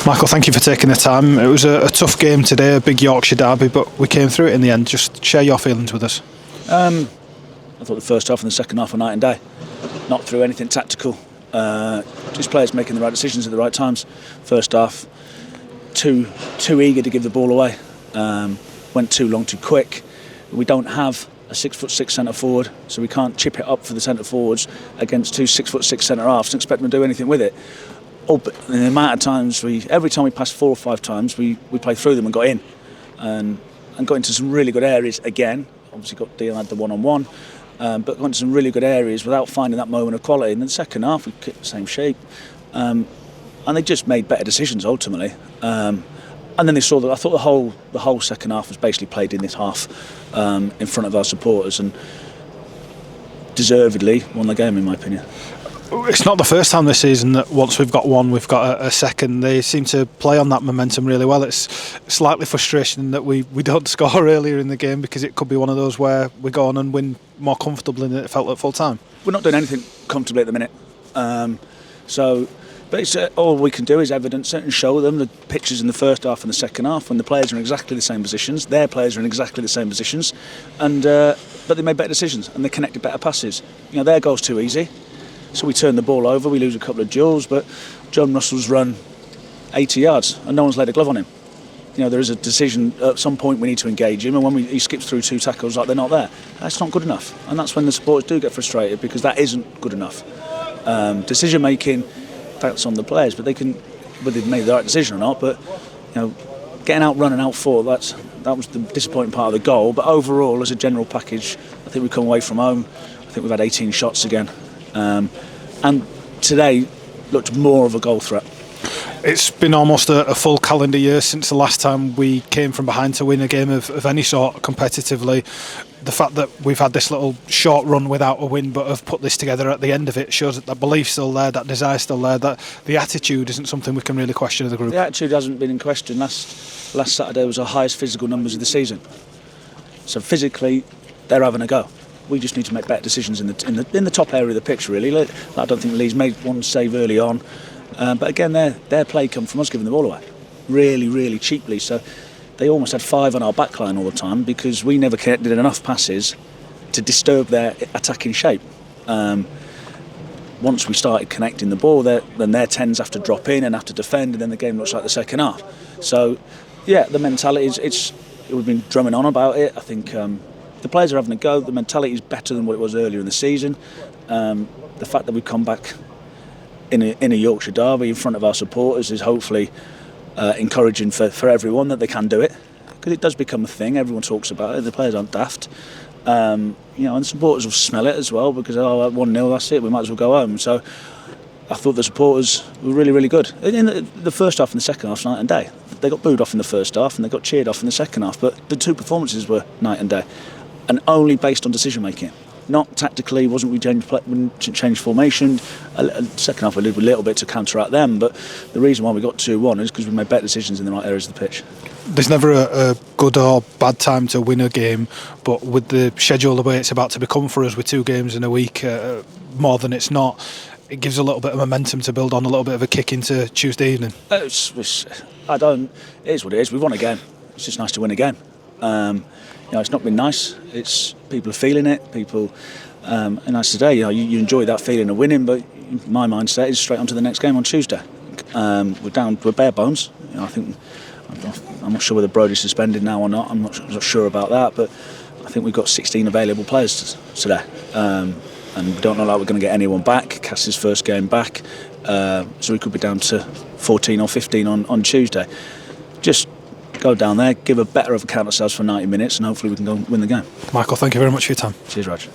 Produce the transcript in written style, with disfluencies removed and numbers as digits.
Michael, thank you for taking the time. It was a tough game today, a big Yorkshire Derby, but we came through it in the end. Just share your feelings with us. I thought the first half and the second half were night and day. Not through anything tactical. Just players making the right decisions at the right times. First half, too eager to give the ball away. Went too long, too quick. We don't have a 6'6" centre forward, so we can't chip it up for the centre forwards against two 6'6" centre halves and expect them to do anything with it. But the amount of times every time we passed 4 or 5 times, we played through them and got in, and got into some really good areas again. Obviously, Deal had the one-on-one, but got into some really good areas without finding that moment of quality. And in the second half, we kept the same shape, and they just made better decisions ultimately. And then they saw that I thought the whole second half was basically played in this half in front of our supporters, and deservedly won the game in my opinion. It's not the first time this season that once we've got one, we've got a second. They seem to play on that momentum really well. It's slightly frustrating that we don't score earlier in the game, because it could be one of those where we go on and win more comfortably than it felt at full time. We're not doing anything comfortably at the minute. But it's, all we can do is evidence it and show them the pictures in the first half and the second half when the players are in exactly the same positions, their players are in exactly the same positions, and but they made better decisions and they connected better passes. Their goal's too easy, so we turn the ball over, we lose a couple of duels, but John Russell's run 80 yards and no one's laid a glove on him. There is a decision at some point we need to engage him, and when he skips through 2 tackles like they're not there, that's not good enough, and that's when the supporters do get frustrated, because that isn't good enough. Decision making, that's on the players, but whether they've made the right decision or not. But getting outrun and outfought, that was the disappointing part of the goal. But overall, as a general package, I think we've come away from home. I think we've had 18 shots again, and today looked more of a goal threat. It's been almost a full calendar year since the last time we came from behind to win a game of any sort competitively. The fact that we've had this little short run without a win but have put this together at the end of it shows that belief's still there, that desire's still there, that the attitude isn't something we can really question of the group. The attitude hasn't been in question. Last Saturday was our highest physical numbers of the season. So physically, they're having a go. We just need to make better decisions in the top area of the pitch, really. I don't think Lee's made one save early on. But again, their play come from us giving the ball away really, really cheaply. So they almost had 5 on our back line all the time, because we never connected enough passes to disturb their attacking shape. Once we started connecting the ball, then their 10s have to drop in and have to defend, and then the game looks like the second half. So, yeah, the mentality we've been drumming on about it. I think the players are having a go. The mentality is better than what it was earlier in the season. The fact that we've come back in a Yorkshire Derby in front of our supporters is hopefully encouraging for everyone, that they can do it, because it does become a thing. Everyone talks about it. The players aren't daft, and the supporters will smell it as well, because 1-0, that's it, we might as well go home. So I thought the supporters were really, really good in the first half and the second half, night and day. They got booed off in the first half and they got cheered off in the second half, but the 2 performances were night and day, and only based on decision making. Not tactically, we changed formation. Second half we did a little bit to counteract them, but the reason why we got 2-1 is because we made better decisions in the right areas of the pitch. There's never a good or bad time to win a game, but with the schedule the way it's about to become for us, with 2 games in a week, more than it's not, it gives a little bit of momentum to build on, a little bit of a kick into Tuesday evening. It is what it is. We've won a game. It's just nice to win a game. It's not been nice. People are feeling it. And as today, you enjoy that feeling of winning. But my mindset is straight on to the next game on Tuesday. We're bare bones. I'm not sure whether Brodie's suspended now or not. I'm not sure about that. But I think we've got 16 available players today, and we don't know we're going to get anyone back. Cass's first game back, so we could be down to 14 or 15 on Tuesday. Just go down there, give a better of account of ourselves for 90 minutes, and hopefully we can go and win the game. Michael, thank you very much for your time. Cheers, Raj.